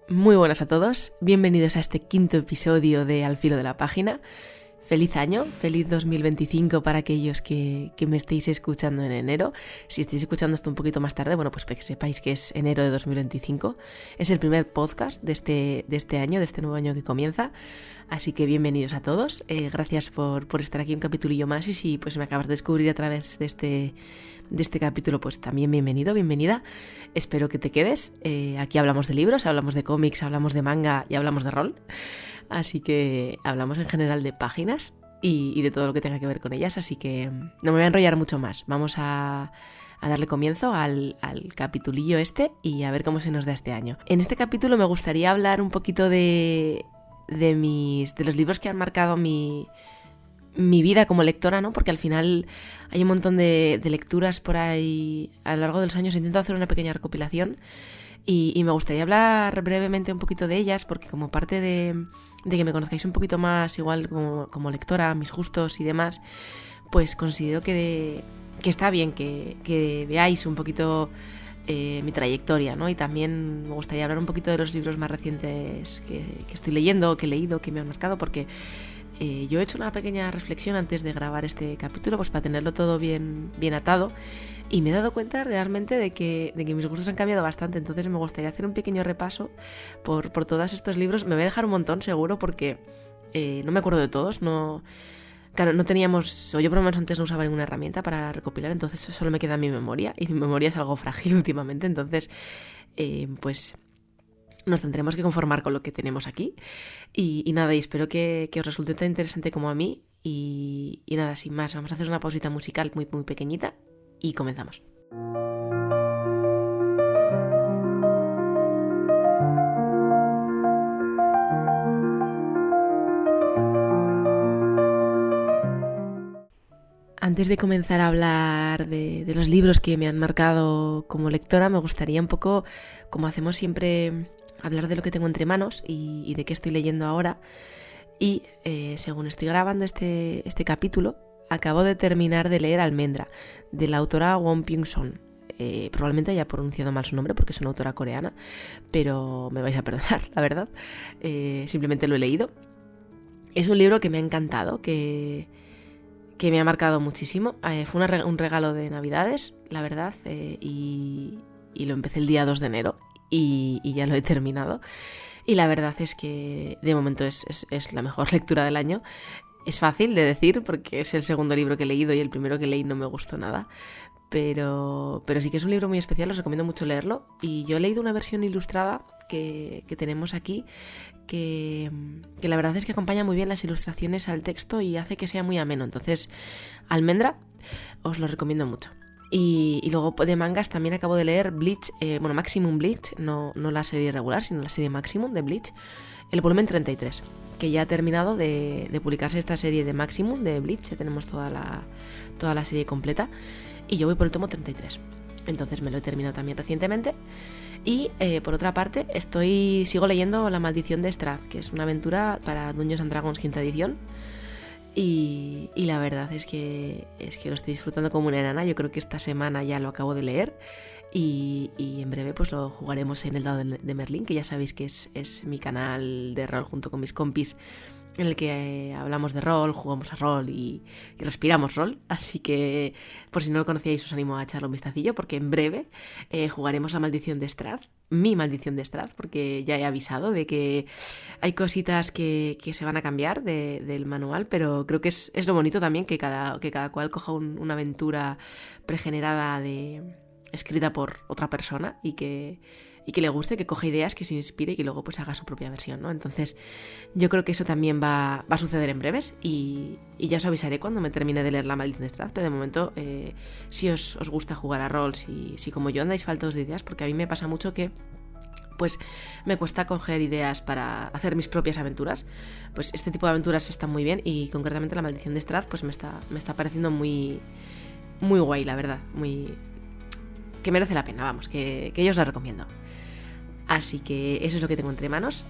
Muy buenas a todos, bienvenidos a este quinto episodio de Al Filo de la Página. Feliz año, feliz 2025 para aquellos que me estéis escuchando en enero. Si estáis escuchando esto un poquito más tarde, bueno, pues que sepáis que es enero de 2025. Es el primer podcast de este año, de este nuevo año que comienza. Así que bienvenidos a todos. Gracias por estar aquí un capitulillo más. Y si pues me acabas de descubrir a través de este capítulo, pues también bienvenido, bienvenida. Espero que te quedes. Aquí hablamos de libros, hablamos de cómics, hablamos de manga y hablamos de rol. Así que hablamos en general de páginas y de todo lo que tenga que ver con ellas. Así que no me voy a enrollar mucho más. Vamos a darle comienzo al capitulillo y a ver cómo se nos da este año. En este capítulo me gustaría hablar un poquito de los libros que han marcado mi vida como lectora, ¿no? Porque al final hay un montón de lecturas por ahí a lo largo de los años. He intentado hacer una pequeña recopilación y me gustaría hablar brevemente un poquito de ellas, porque como parte de que me conozcáis un poquito más, igual como lectora, mis gustos y demás, pues considero que está bien que veáis un poquito mi trayectoria, ¿no? Y también me gustaría hablar un poquito de los libros más recientes que estoy leyendo, que he leído, que me han marcado, porque yo he hecho una pequeña reflexión antes de grabar este capítulo, pues para tenerlo todo bien atado, y me he dado cuenta realmente de que mis gustos han cambiado bastante. Entonces me gustaría hacer un pequeño repaso por todos estos libros. Me voy a dejar un montón seguro porque no me acuerdo de todos, Claro, no teníamos, o yo por lo menos antes no usaba ninguna herramienta para recopilar, entonces solo me queda mi memoria, y mi memoria es algo frágil últimamente, entonces pues nos tendremos que conformar con lo que tenemos aquí. Y nada, y espero que os resulte tan interesante como a mí. Y nada, sin más, vamos a hacer una pausita musical muy, muy pequeñita y comenzamos. Antes de comenzar a hablar de los libros que me han marcado como lectora, me gustaría un poco, como hacemos siempre, hablar de lo que tengo entre manos y de qué estoy leyendo ahora. Y según estoy grabando este capítulo, acabo de terminar de leer Almendra, de la autora Won Byung-sun. Probablemente haya pronunciado mal su nombre porque es una autora coreana, pero me vais a perdonar, la verdad. Simplemente lo he leído. Es un libro que me ha encantado, que me ha marcado muchísimo. Fue un regalo de Navidades, la verdad, y lo empecé el día 2 de enero y ya lo he terminado. Y la verdad es que de momento es la mejor lectura del año. Es fácil de decir porque es el segundo libro que he leído y el primero que leí no me gustó nada. Pero sí que es un libro muy especial, os recomiendo mucho leerlo. Y yo he leído una versión ilustrada que tenemos aquí, que la verdad es que acompaña muy bien las ilustraciones al texto y hace que sea muy ameno. Entonces, Almendra, os lo recomiendo mucho. Y luego de mangas también acabo de leer Bleach, Maximum Bleach, no la serie regular, sino la serie Maximum de Bleach, el volumen 33, que ya ha terminado de publicarse esta serie de Maximum de Bleach. Ya tenemos toda la serie completa y yo voy por el tomo 33. Entonces me lo he terminado también recientemente. Y por otra parte sigo leyendo La Maldición de Strath, que es una aventura para Dungeons & Dragons quinta edición. Y la verdad es que lo estoy disfrutando como una enana. Yo creo que esta semana ya lo acabo de leer y en breve pues lo jugaremos en el dado de Merlín, que ya sabéis que es mi canal de rol junto con mis compis, en el que hablamos de rol, jugamos a rol y respiramos rol. Así que por si no lo conocíais os animo a echarle un vistacillo, porque en breve jugaremos La Maldición de Strath, mi Maldición de Strath, porque ya he avisado de que hay cositas que se van a cambiar del manual, pero creo que es lo bonito también que cada cual coja una aventura pregenerada escrita por otra persona y que le guste, que coja ideas, que se inspire y que luego pues haga su propia versión, ¿no? Entonces yo creo que eso también va a suceder en breves y ya os avisaré cuando me termine de leer La Maldición de Strath. Pero de momento, si os gusta jugar a rol, si como yo andáis faltos de ideas, porque a mí me pasa mucho que pues me cuesta coger ideas para hacer mis propias aventuras, pues este tipo de aventuras están muy bien, y concretamente La Maldición de Strath pues me está pareciendo muy, muy guay, la verdad, que merece la pena, vamos, que yo os la recomiendo. Así que eso es lo que tengo entre manos.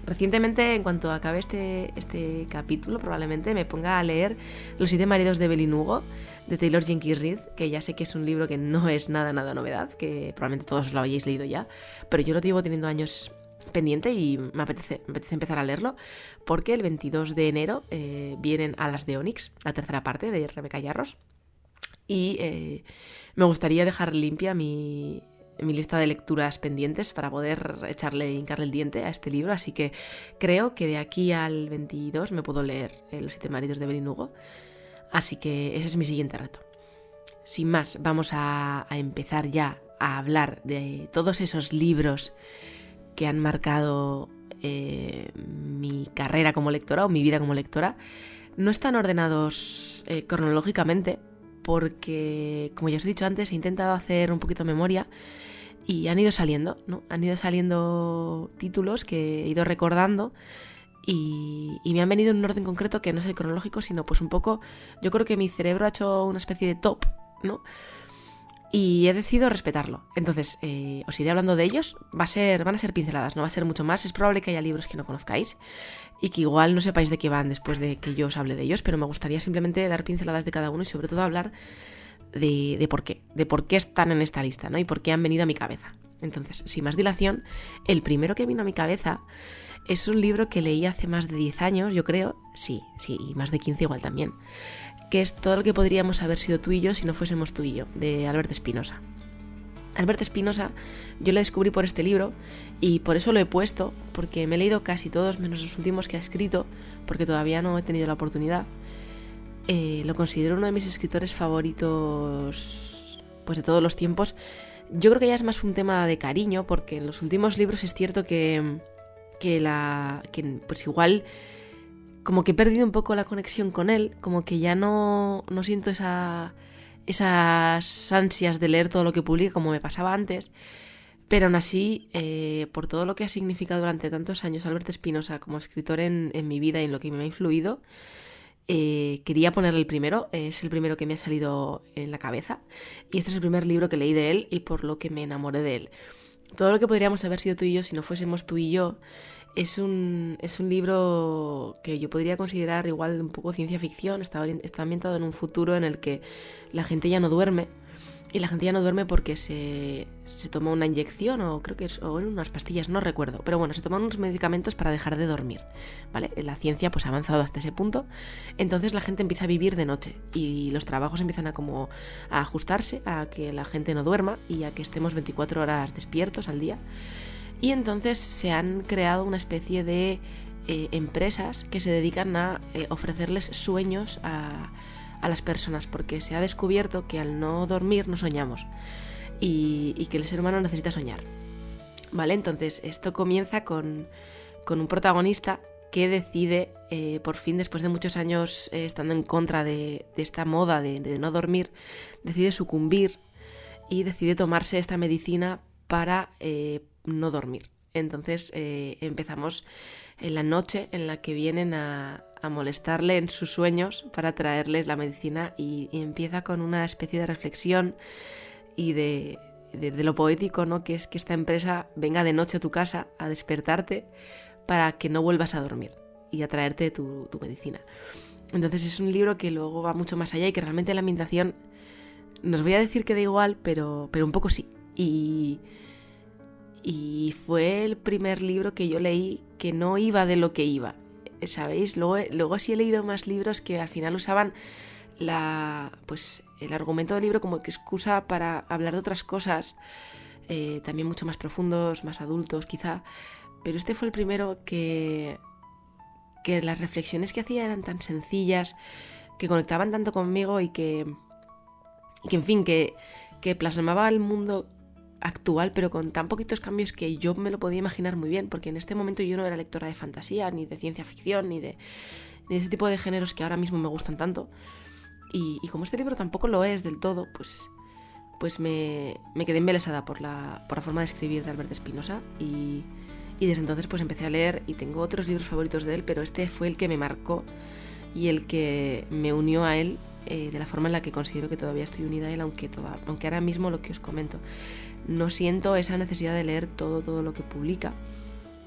Recientemente, en cuanto acabe este capítulo, probablemente me ponga a leer Los 7 maridos de Evelyn Hugo, de Taylor Jenkins Reid, que ya sé que es un libro que no es nada novedad, que probablemente todos lo hayáis leído ya, pero yo lo llevo teniendo años pendiente y me apetece empezar a leerlo, porque el 22 de enero vienen Alas de Onix, la tercera parte de Rebeca Yarros, y me gustaría dejar limpia mi lista de lecturas pendientes para poder hincarle el diente a este libro, así que creo que de aquí al 22 me puedo leer Los 7 maridos de Evelyn Hugo, así que ese es mi siguiente reto. Sin más, vamos a empezar ya a hablar de todos esos libros que han marcado mi carrera como lectora o mi vida como lectora. No están ordenados cronológicamente, porque, como ya os he dicho antes, he intentado hacer un poquito de memoria y han ido saliendo, ¿no? Han ido saliendo títulos que he ido recordando y me han venido en un orden concreto que no es el cronológico, sino pues un poco, yo creo que mi cerebro ha hecho una especie de top, ¿no? Y he decidido respetarlo. Entonces, os iré hablando de ellos. Van a ser pinceladas, no va a ser mucho más. Es probable que haya libros que no conozcáis y que igual no sepáis de qué van después de que yo os hable de ellos, pero me gustaría simplemente dar pinceladas de cada uno y sobre todo hablar de por qué. De por qué están en esta lista, ¿no? Y por qué han venido a mi cabeza. Entonces, sin más dilación, el primero que vino a mi cabeza es un libro que leí hace más de 10 años, yo creo. Sí, y más de 15 igual también. Que es Todo lo que podríamos haber sido tú y yo si no fuésemos tú y yo, de Albert Espinosa. Albert Espinosa yo lo descubrí por este libro y por eso lo he puesto, porque me he leído casi todos menos los últimos que ha escrito, porque todavía no he tenido la oportunidad. Lo considero uno de mis escritores favoritos, pues de todos los tiempos. Yo creo que ya es más un tema de cariño, porque en los últimos libros es cierto que pues igual como que he perdido un poco la conexión con él, como que ya no siento esas ansias de leer todo lo que publica como me pasaba antes, pero aún así, por todo lo que ha significado durante tantos años Albert Espinosa como escritor en mi vida y en lo que me ha influido, quería ponerle el primero. Es el primero que me ha salido en la cabeza y este es el primer libro que leí de él y por lo que me enamoré de él. Todo lo que podríamos haber sido tú y yo si no fuésemos tú y yo es un libro que yo podría considerar igual un poco ciencia ficción. Está ambientado en un futuro en el que la gente ya no duerme. Y la gente ya no duerme porque se toma una inyección o creo que o en unas pastillas, no recuerdo. Pero bueno, se toman unos medicamentos para dejar de dormir, ¿vale? La ciencia pues ha avanzado hasta ese punto. Entonces la gente empieza a vivir de noche y los trabajos empiezan a ajustarse a que la gente no duerma y a que estemos 24 horas despiertos al día. Y entonces se han creado una especie de empresas que se dedican a ofrecerles sueños a las personas, porque se ha descubierto que al no dormir no soñamos y que el ser humano necesita soñar, ¿vale? Entonces esto comienza con un protagonista que decide, por fin, después de muchos años estando en contra de esta moda de no dormir, decide sucumbir y decide tomarse esta medicina para no dormir. Entonces empezamos en la noche en la que vienen a molestarle en sus sueños para traerles la medicina y empieza con una especie de reflexión y de lo poético, ¿no? Que es que esta empresa venga de noche a tu casa a despertarte para que no vuelvas a dormir y a traerte tu medicina. Entonces es un libro que luego va mucho más allá y que realmente la ambientación, no os voy a decir que da igual, pero un poco sí. Y fue el primer libro que yo leí que no iba de lo que iba, ¿sabéis? Luego sí he leído más libros que al final usaban el argumento del libro como excusa para hablar de otras cosas, también mucho más profundos, más adultos quizá, pero este fue el primero que las reflexiones que hacía eran tan sencillas, que conectaban tanto conmigo y que en fin, que plasmaba el mundo actual, pero con tan poquitos cambios que yo me lo podía imaginar muy bien, porque en este momento yo no era lectora de fantasía, ni de ciencia ficción, ni de ese tipo de géneros que ahora mismo me gustan tanto. Y como este libro tampoco lo es del todo, pues me quedé embelesada por la forma de escribir de Albert Espinosa y desde entonces pues empecé a leer y tengo otros libros favoritos de él, pero este fue el que me marcó y el que me unió a él de la forma en la que considero que todavía estoy unida a él, aunque ahora mismo lo que os comento, no siento esa necesidad de leer todo lo que publica,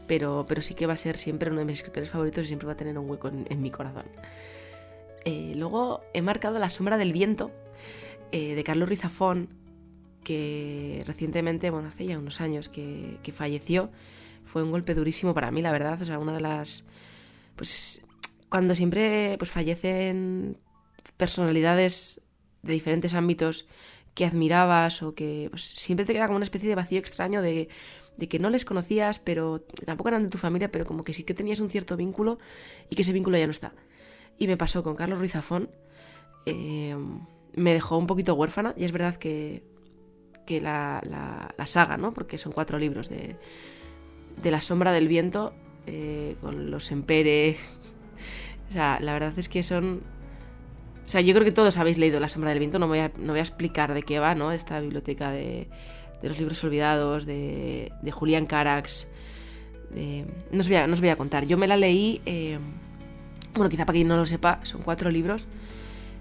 pero sí que va a ser siempre uno de mis escritores favoritos y siempre va a tener un hueco en mi corazón. Luego he marcado La sombra del viento, de Carlos Ruiz Zafón, que recientemente, bueno, hace ya unos años que falleció. Fue un golpe durísimo para mí, la verdad. O sea, una de las... Pues cuando siempre pues fallecen personalidades de diferentes ámbitos que admirabas o que pues, siempre te queda como una especie de vacío extraño de que no les conocías, pero tampoco eran de tu familia, pero como que sí que tenías un cierto vínculo y que ese vínculo ya no está. Y me pasó con Carlos Ruiz Zafón. Me dejó un poquito huérfana, y es verdad que la saga, ¿no? Porque son 4 libros de La sombra del viento, con los Empere. O sea, la verdad es que son... O sea, yo creo que todos habéis leído La sombra del viento, no voy a explicar de qué va, ¿no? Esta biblioteca de los libros olvidados, de Julián Carax. No os voy a contar. Yo me la leí... bueno, quizá para quien no lo sepa, son 4 libros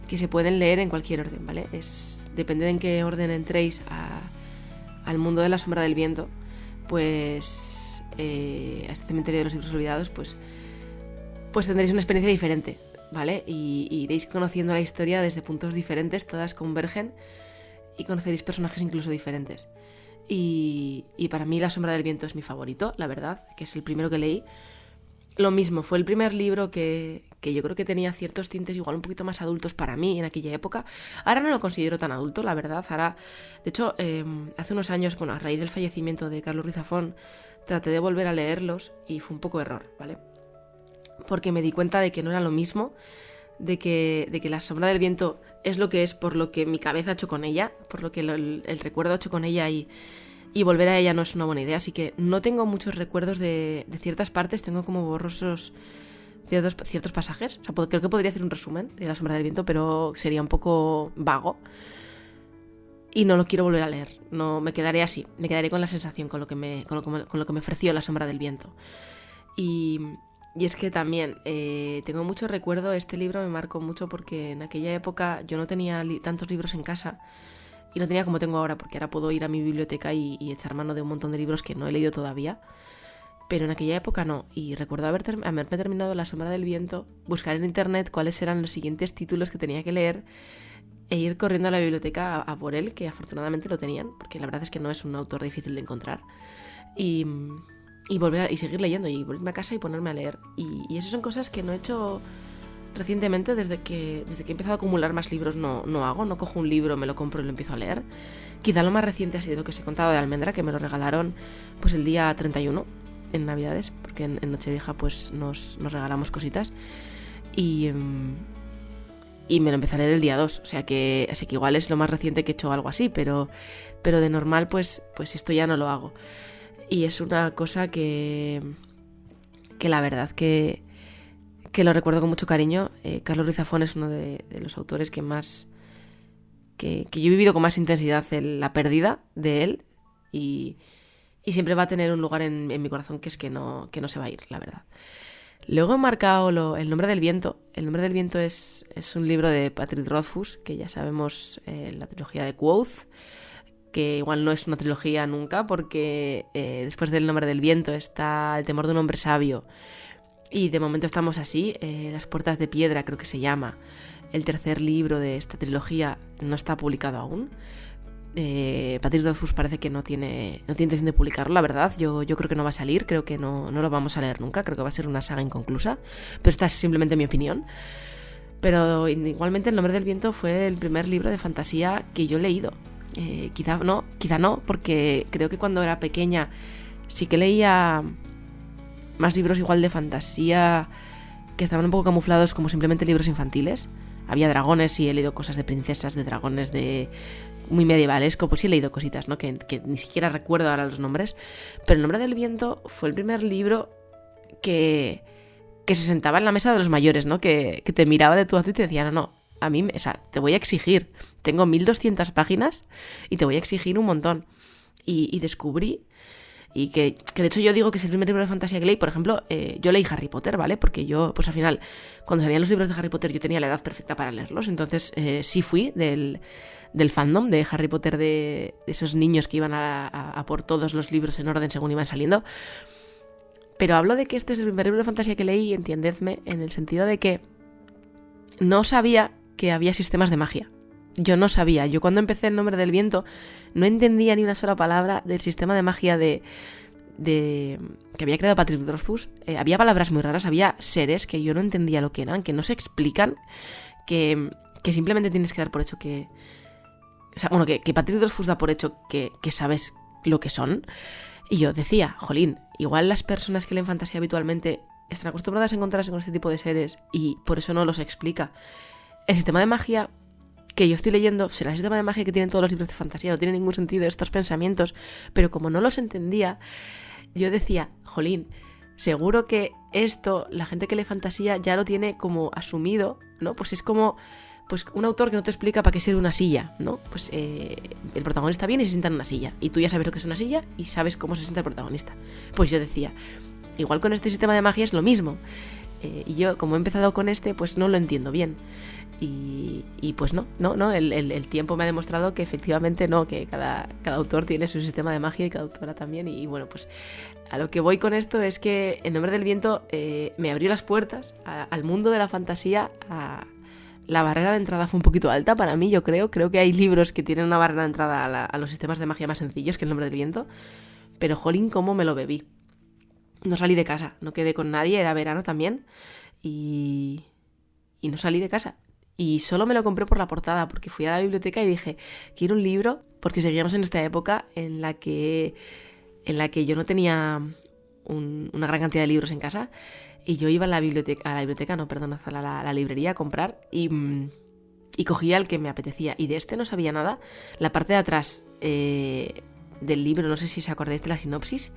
que se pueden leer en cualquier orden, ¿vale? Depende de en qué orden entréis al mundo de La sombra del viento, pues a este cementerio de los libros olvidados, pues tendréis una experiencia diferente, ¿vale? Y iréis conociendo la historia desde puntos diferentes, todas convergen, y conoceréis personajes incluso diferentes. Y para mí La sombra del viento es mi favorito, la verdad, que es el primero que leí. Lo mismo, fue el primer libro que yo creo que tenía ciertos tintes igual un poquito más adultos para mí en aquella época. Ahora no lo considero tan adulto, la verdad. Ahora, de hecho, hace unos años, bueno, a raíz del fallecimiento de Carlos Ruiz Zafón, traté de volver a leerlos y fue un poco error, ¿vale? Porque me di cuenta de que no era lo mismo, de que La sombra del viento es lo que es por lo que mi cabeza ha hecho con ella, por lo que el recuerdo ha hecho con ella, y volver a ella no es una buena idea. Así que no tengo muchos recuerdos de ciertas partes, tengo como borrosos ciertos pasajes. O sea, creo que podría hacer un resumen de La sombra del viento, pero sería un poco vago. Y no lo quiero volver a leer. No, me quedaré así. Me quedaré con la sensación, con lo que me ofreció La sombra del viento. Y es que también tengo mucho recuerdo. Este libro me marcó mucho porque en aquella época yo no tenía tantos libros en casa. Y no tenía como tengo ahora, porque ahora puedo ir a mi biblioteca y echar mano de un montón de libros que no he leído todavía. Pero en aquella época no. Y recuerdo haberme terminado La sombra del viento, buscar en internet cuáles eran los siguientes títulos que tenía que leer e ir corriendo a la biblioteca a por él, que afortunadamente lo tenían, porque la verdad es que no es un autor difícil de encontrar. Y volver y seguir leyendo y volverme a casa y ponerme a leer. Y eso son cosas que no he hecho... Recientemente, desde que he empezado a acumular más libros, no cojo un libro, me lo compro y lo empiezo a leer. Quizá lo más reciente ha sido lo que os he contado de Almendra, que me lo regalaron pues el día 31 en Navidades, porque en Nochevieja pues nos regalamos cositas, y me lo empecé a leer el día 2, o sea que igual es lo más reciente que he hecho algo así, pero de normal pues esto ya no lo hago. Y es una cosa que la verdad que lo recuerdo con mucho cariño. Carlos Ruiz Zafón es uno de los autores que más... que yo he vivido con más intensidad la pérdida de él, y siempre va a tener un lugar en mi corazón que no se va a ir, la verdad. Luego he marcado El nombre del viento. El nombre del viento es un libro de Patrick Rothfuss, que ya sabemos, la trilogía de Quoth, que igual no es una trilogía nunca, porque después del nombre del viento está El temor de un hombre sabio. Y de momento estamos así. Las puertas de piedra creo que se llama. El tercer libro de esta trilogía no está publicado aún. Patrick Rothfuss parece que no tiene intención de publicarlo, la verdad. Yo creo que no va a salir, creo que no lo vamos a leer nunca. Creo que va a ser una saga inconclusa. Pero esta es simplemente mi opinión. Pero igualmente El nombre del viento fue el primer libro de fantasía que yo he leído. Quizá no, porque creo que cuando era pequeña sí que leía más libros igual de fantasía que estaban un poco camuflados como simplemente libros infantiles. Había dragones y he leído cosas de princesas, de dragones, de muy medievalesco, pues sí he leído cositas, ¿no? Que ni siquiera recuerdo ahora los nombres. Pero El nombre del viento fue el primer libro que se sentaba en la mesa de los mayores, ¿no? Que te miraba de tu lado y te decía, no, a mí, o sea, te voy a exigir. Tengo 1200 páginas y te voy a exigir un montón. Y descubrí... Y que de hecho yo digo que es el primer libro de fantasía que leí. Por ejemplo, yo leí Harry Potter, ¿vale? Porque yo, pues al final, cuando salían los libros de Harry Potter, yo tenía la edad perfecta para leerlos. Entonces sí fui del fandom de Harry Potter, de esos niños que iban a por todos los libros en orden según iban saliendo. Pero hablo de que este es el primer libro de fantasía que leí, entiendedme, en el sentido de que no sabía que había sistemas de magia. Yo no sabía. Yo cuando empecé El nombre del viento no entendía ni una sola palabra del sistema de magia de que había creado Patrick Rothfuss. Había palabras muy raras, había seres que yo no entendía lo que eran, que no se explican, que simplemente tienes que dar por hecho que... O sea, bueno, que Patrick Rothfuss da por hecho que sabes lo que son. Y yo decía, jolín, igual las personas que leen fantasía habitualmente están acostumbradas a encontrarse con este tipo de seres y por eso no los explica. El sistema de magia que yo estoy leyendo será el sistema de magia que tienen todos los libros de fantasía, no tiene ningún sentido estos pensamientos, pero como no los entendía, yo decía, jolín, seguro que esto, la gente que lee fantasía ya lo tiene como asumido, ¿no? Pues es como un autor que no te explica para qué sirve una silla, ¿no? Pues el protagonista viene y se sienta en una silla, y tú ya sabes lo que es una silla y sabes cómo se sienta el protagonista. Pues yo decía, igual con este sistema de magia es lo mismo. Y yo, como he empezado con este, pues no lo entiendo bien. Y pues no, el tiempo me ha demostrado que efectivamente no, que cada autor tiene su sistema de magia y cada autora también. Y bueno, pues a lo que voy con esto es que El nombre del viento me abrió las puertas al mundo de la fantasía. La barrera de entrada fue un poquito alta para mí, yo creo. Creo que hay libros que tienen una barrera de entrada a los sistemas de magia más sencillos que El nombre del viento. Pero jolín, cómo me lo bebí. No salí de casa, no quedé con nadie, era verano también. Y no salí de casa. Y solo me lo compré por la portada, porque fui a la biblioteca y dije, quiero un libro, porque seguíamos en esta época en la que yo no tenía una gran cantidad de libros en casa, y yo iba a la librería a comprar y cogía el que me apetecía. Y de este no sabía nada. La parte de atrás del libro, no sé si os acordáis de la sinopsis,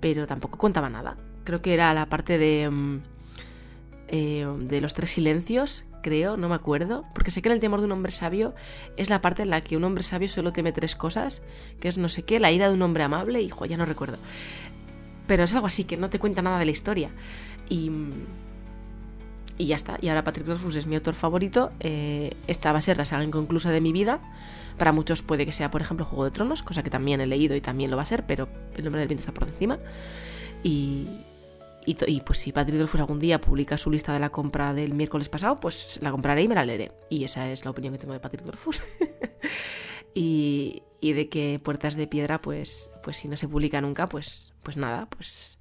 pero tampoco contaba nada. Creo que era la parte de los 3 silencios, creo, no me acuerdo, porque sé que en El temor de un hombre sabio es la parte en la que un hombre sabio solo teme 3 cosas, que es no sé qué, la ira de un hombre amable y ya no recuerdo, pero es algo así, que no te cuenta nada de la historia y ya está. Y ahora Patrick Rothfuss es mi autor favorito. Esta va a ser la saga inconclusa de mi vida. Para muchos puede que sea, por ejemplo, Juego de Tronos, cosa que también he leído y también lo va a ser, pero El nombre del viento está por encima. Y pues si Patrick Rothfuss algún día publica su lista de la compra del miércoles pasado, pues la compraré y me la leeré. Y esa es la opinión que tengo de Patrick Rothfuss. y de que Puertas de Piedra, pues si no se publica nunca, pues nada, pues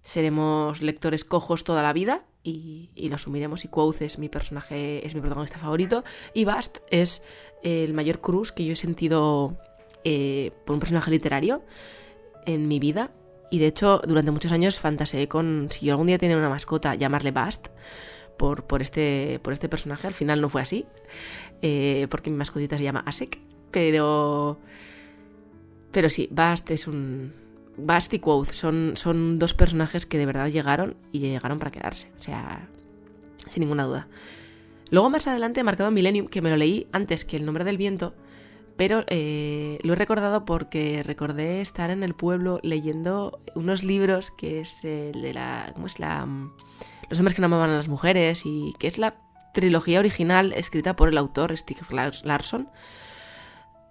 seremos lectores cojos toda la vida y lo asumiremos. Y Quoth es mi protagonista favorito, y Bast es el mayor crush que yo he sentido por un personaje literario en mi vida. Y de hecho, durante muchos años fantaseé con, si yo algún día tenía una mascota, llamarle Bast por este personaje. Al final no fue así, porque mi mascotita se llama Asek. Pero sí, Bast y Quoth son 2 personajes que de verdad llegaron para quedarse. O sea, sin ninguna duda. Luego más adelante he marcado Millennium, que me lo leí antes que El nombre del viento, pero lo he recordado porque recordé estar en el pueblo leyendo unos libros que es de Los hombres que no amaban a las mujeres, y que es la trilogía original escrita por el autor Stieg Larsson.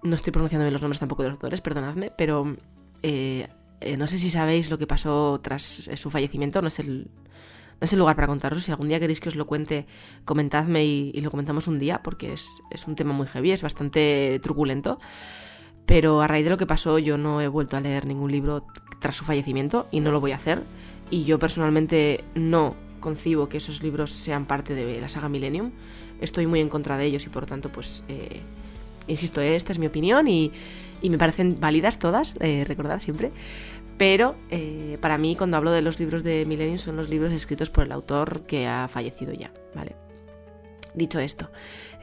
No estoy pronunciando bien los nombres tampoco de los autores, perdonadme, pero no sé si sabéis lo que pasó tras su fallecimiento. No es el lugar para contaros. Si algún día queréis que os lo cuente, comentadme y lo comentamos un día, porque es un tema muy heavy, es bastante truculento. Pero a raíz de lo que pasó, yo no he vuelto a leer ningún libro tras su fallecimiento y no lo voy a hacer. Y yo personalmente no concibo que esos libros sean parte de la saga Millennium. Estoy muy en contra de ellos y por lo tanto, pues insisto, esta es mi opinión y me parecen válidas todas, recordad siempre. Pero para mí, cuando hablo de los libros de Millennium, son los libros escritos por el autor que ha fallecido ya, ¿vale? Dicho esto,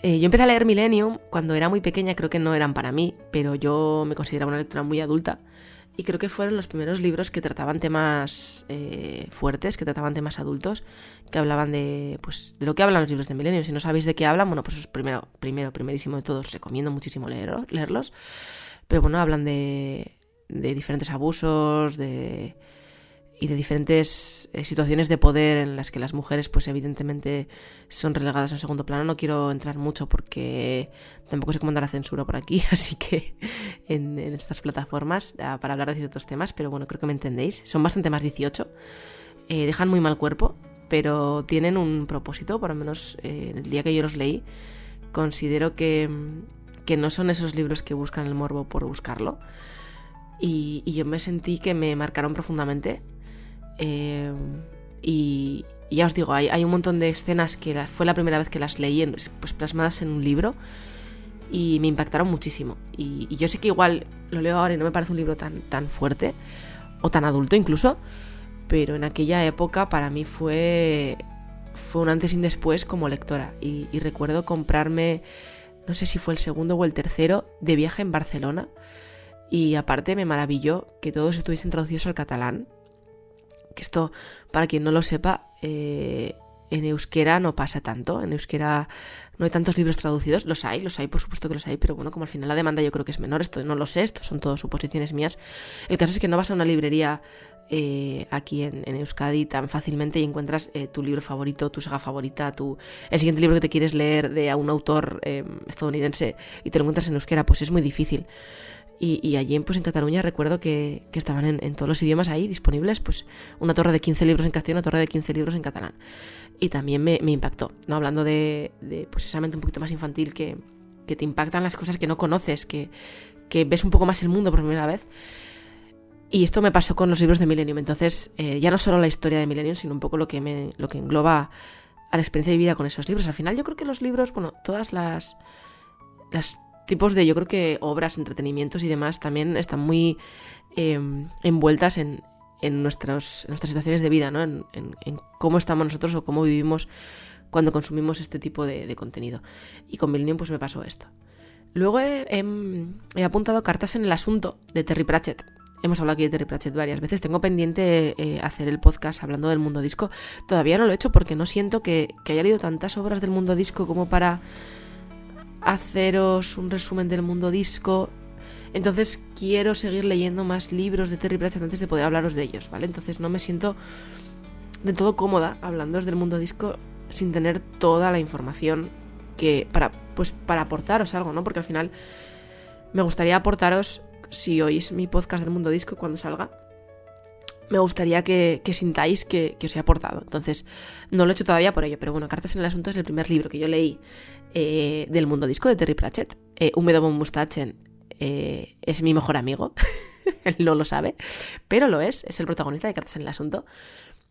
yo empecé a leer Millennium cuando era muy pequeña. Creo que no eran para mí, pero yo me consideraba una lectora muy adulta. Y creo que fueron los primeros libros que trataban temas fuertes, que trataban temas adultos, que hablaban de lo que hablan los libros de Millennium. Si no sabéis de qué hablan, bueno, pues primerísimo de todos, recomiendo muchísimo leerlos. Pero bueno, hablan de diferentes abusos, de diferentes situaciones de poder en las que las mujeres pues evidentemente son relegadas en segundo plano. No quiero entrar mucho porque tampoco sé cómo anda la censura por aquí, así que en estas plataformas para hablar de ciertos temas, pero bueno, creo que me entendéis. Son bastante más 18, dejan muy mal cuerpo, pero tienen un propósito, por lo menos el día que yo los leí, considero que no son esos libros que buscan el morbo por buscarlo. Y yo me sentí que me marcaron profundamente. Y ya os digo, hay un montón de escenas que fue la primera vez que las leí pues plasmadas en un libro y me impactaron muchísimo. Y yo sé que igual lo leo ahora y no me parece un libro tan fuerte o tan adulto incluso, pero en aquella época para mí fue un antes y un después como lectora. Y recuerdo comprarme, no sé si fue el segundo o el tercero, de viaje en Barcelona. Y aparte me maravilló que todos estuviesen traducidos al catalán. Que esto, para quien no lo sepa, en euskera no pasa tanto. En euskera no hay tantos libros traducidos. Los hay, por supuesto que los hay, pero bueno, como al final la demanda yo creo que es menor, esto no lo sé, esto son todo suposiciones mías. El caso es que no vas a una librería aquí en Euskadi tan fácilmente y encuentras tu libro favorito, tu saga favorita, el siguiente libro que te quieres leer de un autor estadounidense y te lo encuentras en euskera, pues es muy difícil. Y allí pues en Cataluña recuerdo que estaban en todos los idiomas ahí disponibles, pues una torre de 15 libros en castellano, una torre de 15 libros en catalán. Y también me impactó, ¿no? Hablando de pues esa mente un poquito más infantil que te impactan las cosas que no conoces, que ves un poco más el mundo por primera vez. Y esto me pasó con los libros de Millennium. Entonces, ya no solo la historia de Millennium, sino un poco lo que engloba a la experiencia de vida con esos libros. Al final yo creo que los libros, bueno, todas las tipos de, yo creo que obras, entretenimientos y demás también están muy envueltas en nuestras situaciones de vida, ¿no? En cómo estamos nosotros o cómo vivimos cuando consumimos este tipo de contenido. Y con Millennium pues me pasó esto. Luego he apuntado Cartas en el asunto de Terry Pratchett. Hemos hablado aquí de Terry Pratchett varias veces. Tengo pendiente hacer el podcast hablando del mundo disco. Todavía no lo he hecho porque no siento que haya leído tantas obras del mundo disco como para haceros un resumen del mundo disco. Entonces quiero seguir leyendo más libros de Terry Pratchett antes de poder hablaros de ellos, ¿vale? Entonces no me siento del todo cómoda hablándoos del mundo disco sin tener toda la información para aportaros algo, ¿no? Porque al final me gustaría aportaros, si oís mi podcast del mundo disco cuando salga, me gustaría que sintáis que os he aportado. Entonces no lo he hecho todavía por ello, pero bueno, Cartas en el asunto es el primer libro que yo leí del mundo disco de Terry Pratchett. Umedo von Mustachen es mi mejor amigo. Él no lo sabe, pero lo es el protagonista de Cartas en el asunto.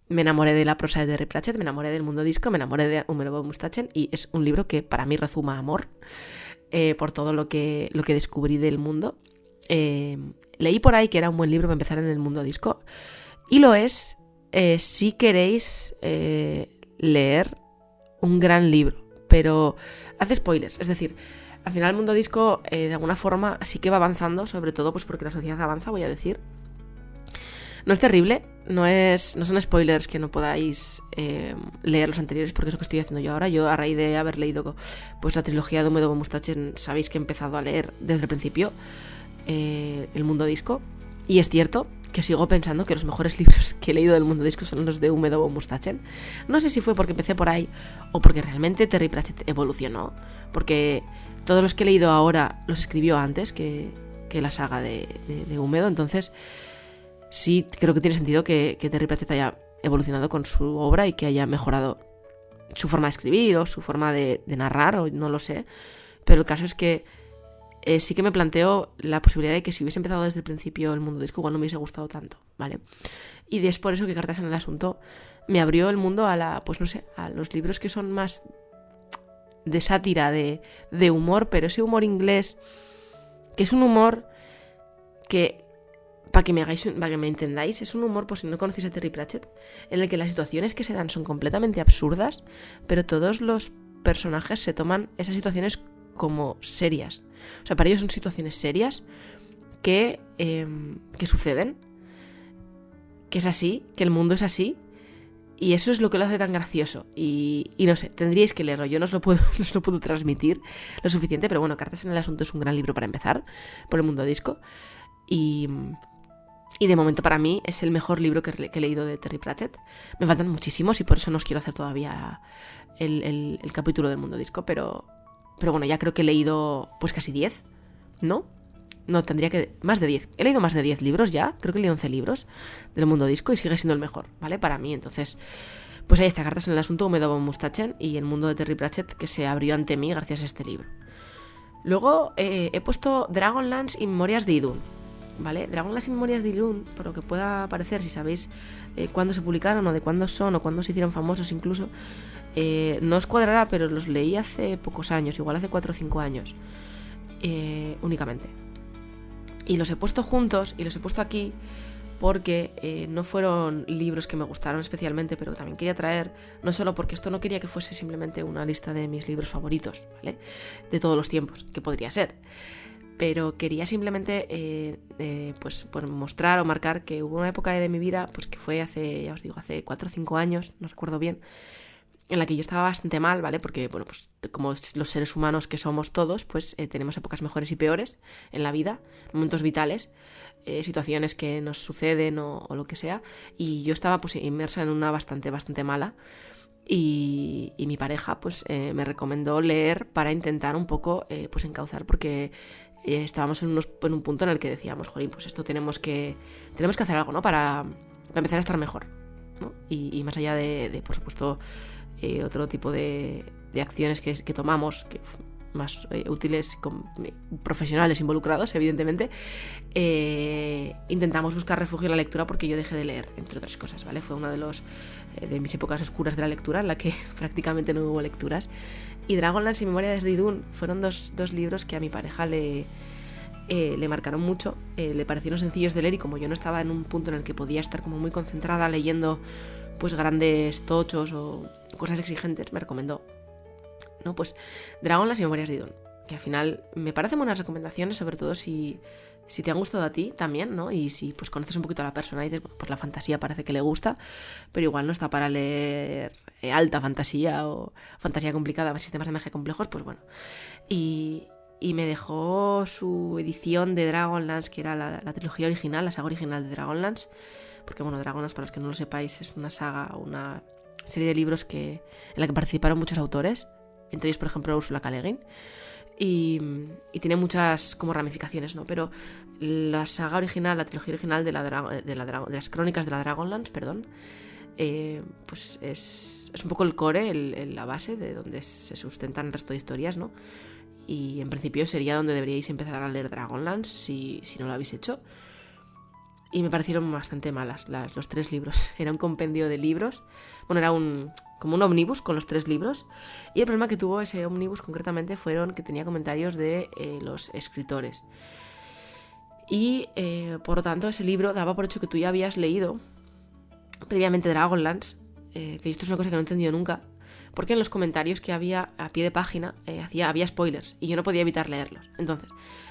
Me enamoré de la prosa de Terry Pratchett, me enamoré del mundo disco, me enamoré de Umedo von Mustachen y es un libro que para mí rezuma amor por todo lo que descubrí del mundo. Leí por ahí que era un buen libro para empezar en el mundo disco y lo es si queréis leer un gran libro, pero hace spoilers, es decir, al final el mundo disco de alguna forma sí que va avanzando, sobre todo pues porque la sociedad avanza, voy a decir. No es terrible, no son spoilers que no podáis leer los anteriores, porque es lo que estoy haciendo yo ahora. Yo, a raíz de haber leído pues la trilogía de Umedo von Mustachen, sabéis que he empezado a leer desde el principio el mundo disco, y es cierto que sigo pensando que los mejores libros que he leído del mundo disco son los de Umedo von Mustachen. No sé si fue porque empecé por ahí o porque realmente Terry Pratchett evolucionó, porque todos los que he leído ahora los escribió antes que la saga de Umedo. Entonces sí creo que tiene sentido que Terry Pratchett haya evolucionado con su obra y que haya mejorado su forma de escribir o su forma de narrar, o no lo sé, pero el caso es que sí que me planteo la posibilidad de que si hubiese empezado desde el principio el mundo disco igual no me hubiese gustado tanto, ¿vale? Y es por eso que Cartas en el asunto me abrió el mundo a a los libros que son más de sátira, de humor, pero ese humor inglés, que es un humor que, para que me entendáis, es un humor, pues si no conocéis a Terry Pratchett, en el que las situaciones que se dan son completamente absurdas, pero todos los personajes se toman esas situaciones como serias. O sea, para ellos son situaciones serias que suceden, que es así, que el mundo es así, y eso es lo que lo hace tan gracioso. Y no sé, tendríais que leerlo. Yo no os lo puedo transmitir lo suficiente, pero bueno, Cartas en el asunto es un gran libro para empezar por el mundo disco. Y Y de momento para mí es el mejor libro que he leído de Terry Pratchett. Me faltan muchísimos y por eso no os quiero hacer todavía el capítulo del mundo disco, pero bueno, ya creo que he leído pues casi 10, ¿no? No, tendría que... más de 10. He leído más de 10 libros ya, creo que he leído 11 libros del mundo disco y sigue siendo el mejor, ¿vale? Para mí, entonces... Pues ahí está, Cartas en el asunto Umedo von Mustachen y el mundo de Terry Pratchett que se abrió ante mí gracias a este libro. Luego he puesto Dragonlance y Memorias de Idún, ¿vale? Dragonlance y Memorias de Idún, por lo que pueda parecer, si sabéis cuándo se publicaron o de cuándo son o cuándo se hicieron famosos incluso, no os cuadrará, pero los leí hace pocos años, igual hace 4 o 5 años únicamente. Y los he puesto juntos y los he puesto aquí porque no fueron libros que me gustaron especialmente, pero también quería traer, no solo porque esto no quería que fuese simplemente una lista de mis libros favoritos, ¿vale? De todos los tiempos, que podría ser, pero quería simplemente pues mostrar o marcar que hubo una época de mi vida, pues que fue hace, ya os digo, hace 4 o 5 años, no recuerdo bien, en la que yo estaba bastante mal, ¿vale? Porque, bueno, pues como los seres humanos que somos todos, pues tenemos épocas mejores y peores en la vida, momentos vitales, situaciones que nos suceden o lo que sea, y yo estaba pues inmersa en una bastante mala, y mi pareja pues me recomendó leer para intentar un poco pues encauzar, porque estábamos en un punto en el que decíamos, jolín, pues esto tenemos que hacer algo, ¿no? Para empezar a estar mejor, ¿no? Y más allá de por supuesto otro tipo de acciones que tomamos, que más útiles, con profesionales involucrados, evidentemente, intentamos buscar refugio en la lectura porque yo dejé de leer, entre otras cosas, ¿vale? Fue una de mis épocas oscuras de la lectura en la que prácticamente no hubo lecturas. Y Dragonlance y Memorias de Idún fueron dos libros que a mi pareja le marcaron mucho, le parecieron sencillos de leer, y como yo no estaba en un punto en el que podía estar como muy concentrada leyendo pues grandes tochos o cosas exigentes, me recomendó, ¿no? Pues Dragonlance y Memorias de Idún, que al final me parecen buenas recomendaciones, sobre todo si te han gustado a ti también, ¿no? Y si pues conoces un poquito a la persona y dices, pues la fantasía parece que le gusta, pero igual no está para leer alta fantasía o fantasía complicada, sistemas de magia complejos, pues bueno. Y me dejó su edición de Dragonlance, que era la trilogía original, la saga original de Dragonlance, porque bueno, Dragonlance, para los que no lo sepáis, es una saga, una serie de libros en la que participaron muchos autores, entre ellos por ejemplo Ursula K. Le Guin, y tiene muchas como ramificaciones, ¿no? Pero la saga original, la trilogía original de las crónicas de la Dragonlance, perdón, pues es un poco el core, la base de donde se sustentan el resto de historias, ¿no? Y en principio sería donde deberíais empezar a leer Dragonlance si no lo habéis hecho. Y me parecieron bastante malas los 3 libros. Era un compendio de libros. Bueno, era como un ómnibus con los 3 libros. Y el problema que tuvo ese ómnibus concretamente fueron que tenía comentarios de los escritores. Y por lo tanto ese libro daba por hecho que tú ya habías leído previamente Dragonlance, que esto es una cosa que no he entendido nunca, porque en los comentarios que había a pie de página había spoilers y yo no podía evitar leerlos. Entonces,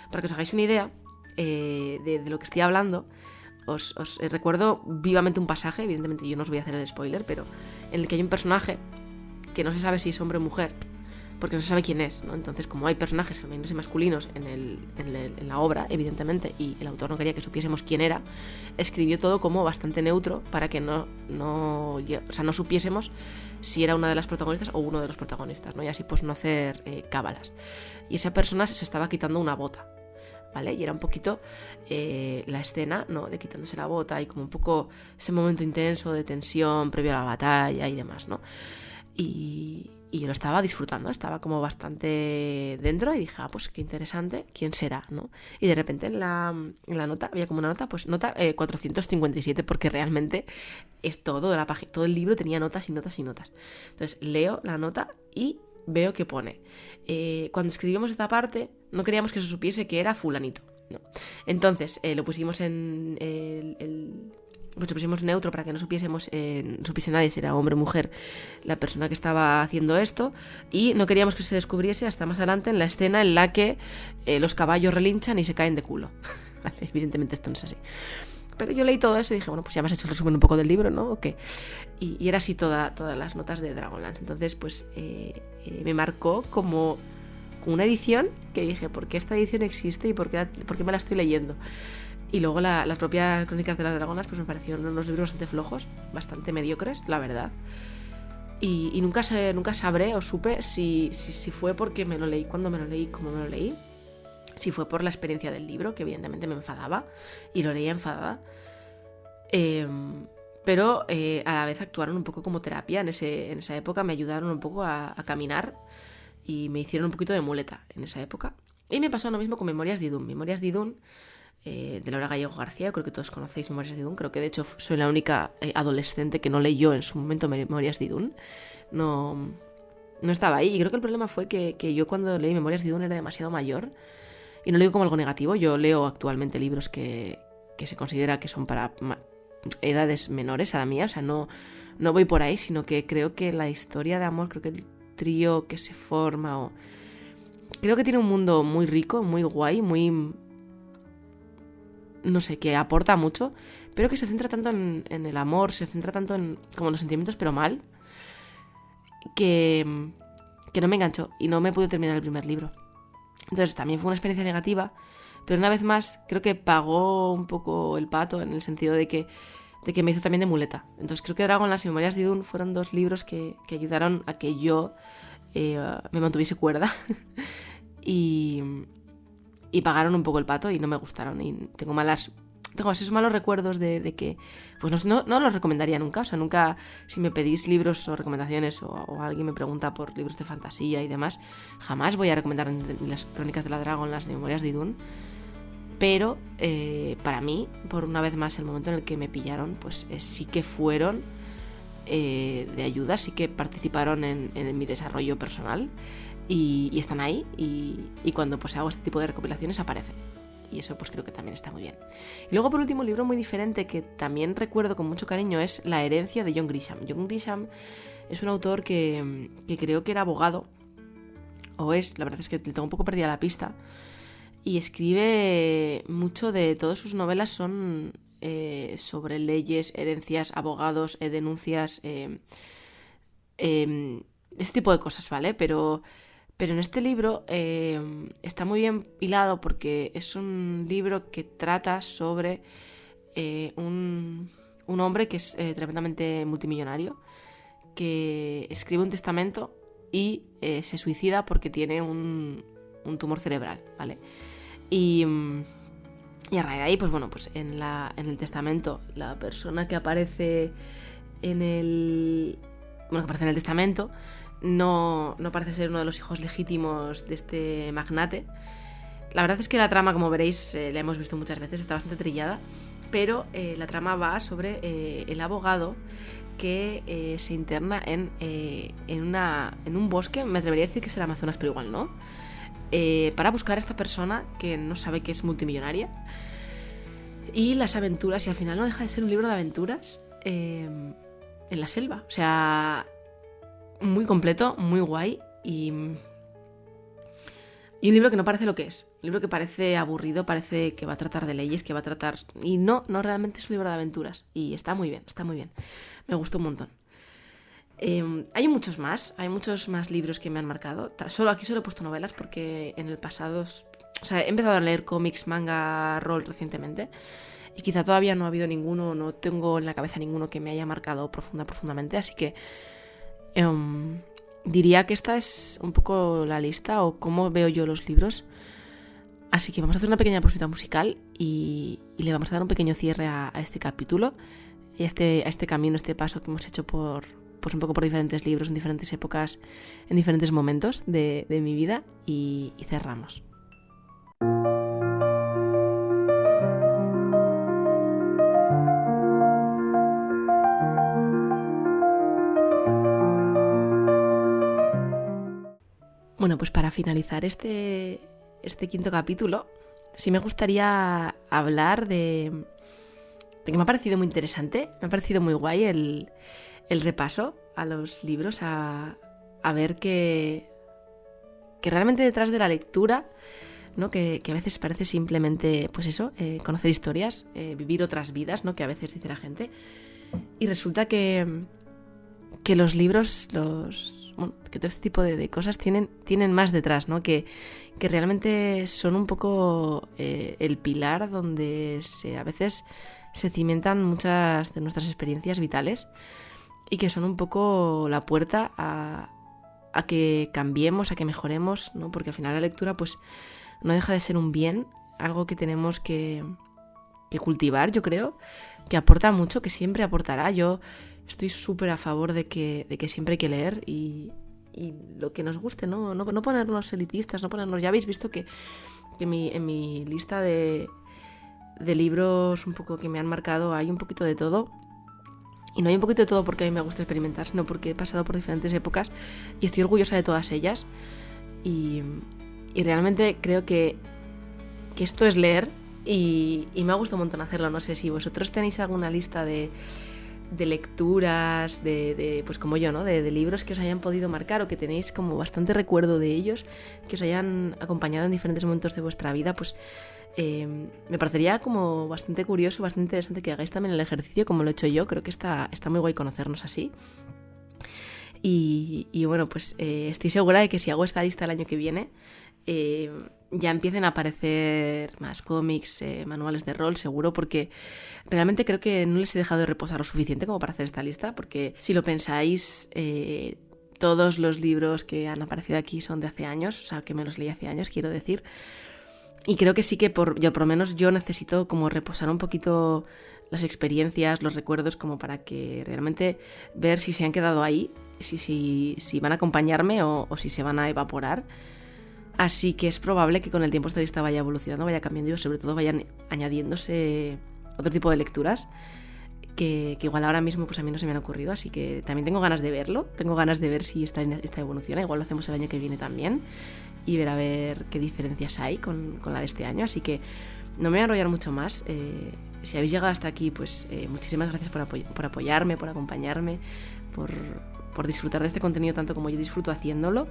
para que os hagáis una idea de lo que estoy hablando, os recuerdo vivamente un pasaje, evidentemente yo no os voy a hacer el spoiler, pero en el que hay un personaje que no se sabe si es hombre o mujer, porque no se sabe quién es, ¿no? Entonces, como hay personajes femeninos y masculinos en la obra, evidentemente, y el autor no quería que supiésemos quién era, escribió todo como bastante neutro para que no supiésemos si era una de las protagonistas o uno de los protagonistas, ¿no? Y así pues no hacer cábalas. Y esa persona se estaba quitando una bota, ¿vale? Y era un poquito la escena, ¿no? De quitándose la bota y como un poco ese momento intenso de tensión previo a la batalla y demás, ¿no? Y yo lo estaba disfrutando, estaba como bastante dentro y dije, pues qué interesante, ¿quién será?, ¿no? Y de repente en la nota, había como una nota, pues nota 457, porque realmente es todo el libro tenía notas y notas y notas. Entonces leo la nota y veo que pone, cuando escribimos esta parte no queríamos que se supiese que era fulanito, ¿no? Entonces lo pusimos pues lo pusimos neutro para que no supiese nadie si era hombre o mujer la persona que estaba haciendo esto, y no queríamos que se descubriese hasta más adelante en la escena en la que los caballos relinchan y se caen de culo. Vale, evidentemente esto no es así. Pero yo leí todo eso y dije, bueno, pues ya me has hecho el resumen un poco del libro, ¿no? ¿O qué? Y era así todas las notas de Dragonlance. Entonces, pues me marcó como una edición que dije, ¿por qué esta edición existe y por qué me la estoy leyendo? Y luego las propias Crónicas de las Dragonas pues me parecieron unos libros bastante flojos, bastante mediocres, la verdad. Y nunca sabré o supe si fue porque me lo leí cuando me lo leí, como me lo leí. Si fue por la experiencia del libro, que evidentemente me enfadaba y lo leía enfadada. Pero a la vez actuaron un poco como terapia en esa época, me ayudaron un poco a caminar y me hicieron un poquito de muleta en esa época. Y me pasó lo mismo con Memorias de Idún. Memorias de Idún, de Laura Gallego García, yo creo que todos conocéis Memorias de Idún, creo que de hecho soy la única adolescente que no leyó en su momento Memorias de Idún. No estaba ahí, y creo que el problema fue que yo cuando leí Memorias de Idún era demasiado mayor, y no lo digo como algo negativo, yo leo actualmente libros que se considera que son para edades menores a la mía, o sea, no voy por ahí, sino que creo que la historia de amor, creo que el trío que se forma, creo que tiene un mundo muy rico, muy guay, muy, no sé, que aporta mucho, pero que se centra tanto en el amor, se centra tanto en como los sentimientos, pero mal, que no me enganchó y no me pude terminar el primer libro. Entonces también fue una experiencia negativa, pero una vez más creo que pagó un poco el pato, en el sentido de que me hizo también de muleta. Entonces creo que Dragonlance y Memorias de Idún fueron dos libros que ayudaron a que yo me mantuviese cuerda y pagaron un poco el pato y no me gustaron, y tengo esos malos recuerdos de que pues no los recomendaría nunca. O sea, nunca, si me pedís libros o recomendaciones o alguien me pregunta por libros de fantasía y demás, jamás voy a recomendar ni las Crónicas de la Dragon, las Memorias de Idún. Pero para mí, por una vez más, el momento en el que me pillaron, pues sí que fueron de ayuda, sí que participaron en mi desarrollo personal y están ahí, y cuando pues hago este tipo de recopilaciones aparecen. Y eso pues creo que también está muy bien. Y luego, por último, un libro muy diferente que también recuerdo con mucho cariño es La herencia de John Grisham. John Grisham es un autor que creo que era abogado, o es, la verdad es que le tengo un poco perdida la pista, y escribe mucho, de todas sus novelas son sobre leyes, herencias, abogados, denuncias, ese tipo de cosas, ¿vale? Pero en este libro está muy bien hilado, porque es un libro que trata sobre un hombre que es tremendamente multimillonario, que escribe un testamento y se suicida porque tiene un tumor cerebral, ¿vale? Y a raíz de ahí, pues bueno, pues en el testamento, la persona que aparece en el testamento no parece ser uno de los hijos legítimos de este magnate. La verdad es que la trama, como veréis, la hemos visto muchas veces, está bastante trillada, pero la trama va sobre el abogado que se interna en un bosque, me atrevería a decir que es el Amazonas, pero igual no, para buscar a esta persona que no sabe que es multimillonaria, y las aventuras, y al final no deja de ser un libro de aventuras en la selva. O sea, muy completo, muy guay, y un libro que no parece lo que es. Un libro que parece aburrido, parece que va a tratar de leyes, que va a tratar... Y no realmente es un libro de aventuras. Y está muy bien, está muy bien. Me gustó un montón. Hay muchos más libros que me han marcado. Aquí solo he puesto novelas porque en el pasado... O sea, he empezado a leer cómics, manga, rol recientemente. Y quizá todavía no ha habido ninguno, no tengo en la cabeza ninguno que me haya marcado profundamente. Así que... diría que esta es un poco la lista o cómo veo yo los libros. Así que vamos a hacer una pequeña pausita musical y le vamos a dar un pequeño cierre a este capítulo y a este camino, este paso que hemos hecho por un poco por diferentes libros, en diferentes épocas, en diferentes momentos de mi vida, y cerramos. Bueno, pues para finalizar este quinto capítulo, sí me gustaría hablar de que me ha parecido muy interesante, me ha parecido muy guay el repaso a los libros, a ver que realmente detrás de la lectura, ¿no? Que a veces parece simplemente, pues eso, conocer historias, vivir otras vidas, ¿no? Que a veces dice la gente, y resulta que que los libros, que todo este tipo de cosas tienen más detrás, ¿no? Que realmente son un poco el pilar donde a veces se cimentan muchas de nuestras experiencias vitales y que son un poco la puerta a que cambiemos, a que mejoremos, ¿no? Porque al final la lectura pues no deja de ser un bien, algo que tenemos que cultivar, yo creo, que aporta mucho, que siempre aportará. Yo estoy súper a favor de que siempre hay que leer y lo que nos guste, ¿no? No ponernos elitistas, no ponernos... Ya habéis visto que en mi lista de libros un poco que me han marcado hay un poquito de todo. Y no hay un poquito de todo porque a mí me gusta experimentar, sino porque he pasado por diferentes épocas y estoy orgullosa de todas ellas. Y realmente creo que esto es leer y me ha gustado un montón hacerlo. No sé si vosotros tenéis alguna lista de lecturas, pues como yo, ¿no? De libros que os hayan podido marcar o que tenéis como bastante recuerdo de ellos, que os hayan acompañado en diferentes momentos de vuestra vida, pues me parecería como bastante curioso, bastante interesante que hagáis también el ejercicio como lo he hecho yo. Creo que está muy guay conocernos así. Y bueno, pues estoy segura de que si hago esta lista el año que viene, ya empiecen a aparecer más cómics, manuales de rol, seguro, porque realmente creo que no les he dejado de reposar lo suficiente como para hacer esta lista, porque si lo pensáis, todos los libros que han aparecido aquí son de hace años, o sea, que me los leí hace años, quiero decir. Y creo que sí que por lo menos yo necesito como reposar un poquito las experiencias, los recuerdos, como para que realmente ver si se han quedado ahí, si van a acompañarme o si se van a evaporar. Así que es probable que con el tiempo esta lista vaya evolucionando, vaya cambiando y sobre todo vayan añadiéndose otro tipo de lecturas que igual ahora mismo pues a mí no se me han ocurrido. Así que también tengo ganas de verlo, tengo ganas de ver si esta evoluciona. Igual lo hacemos el año que viene también y ver a ver qué diferencias hay con la de este año. Así que no me voy a enrollar mucho más. Si habéis llegado hasta aquí, pues muchísimas gracias por apoyarme, por acompañarme, por disfrutar de este contenido tanto como yo disfruto haciéndolo.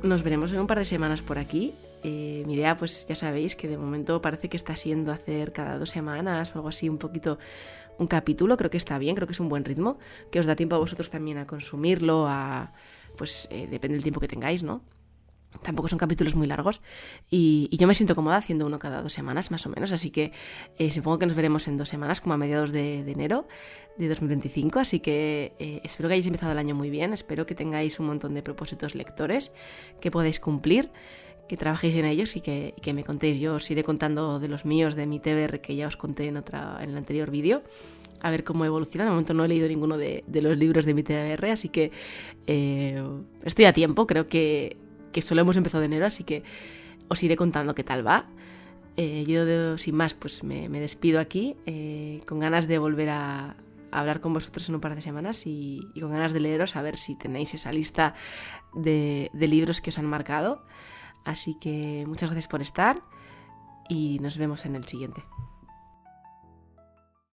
Nos veremos en un par de semanas por aquí. Mi idea, pues ya sabéis que de momento parece que está siendo hacer cada 2 semanas o algo así, un poquito un capítulo. Creo que está bien, creo que es un buen ritmo, que os da tiempo a vosotros también a consumirlo, pues depende del tiempo que tengáis, ¿no? Tampoco son capítulos muy largos y yo me siento cómoda haciendo uno cada 2 semanas más o menos, así que supongo que nos veremos en 2 semanas, como a mediados de enero de 2025, así que espero que hayáis empezado el año muy bien, espero que tengáis un montón de propósitos lectores que podáis cumplir, que trabajéis en ellos y que me contéis. Yo os iré contando de los míos, de mi TBR, que ya os conté en el anterior vídeo, a ver cómo evoluciona. De momento no he leído ninguno de los libros de mi TBR, así que estoy a tiempo, creo que solo hemos empezado de enero, así que os iré contando qué tal va. Yo sin más pues me despido aquí, con ganas de volver a hablar con vosotros en un par de semanas y con ganas de leeros, a ver si tenéis esa lista de libros que os han marcado. Así que muchas gracias por estar y nos vemos en el siguiente.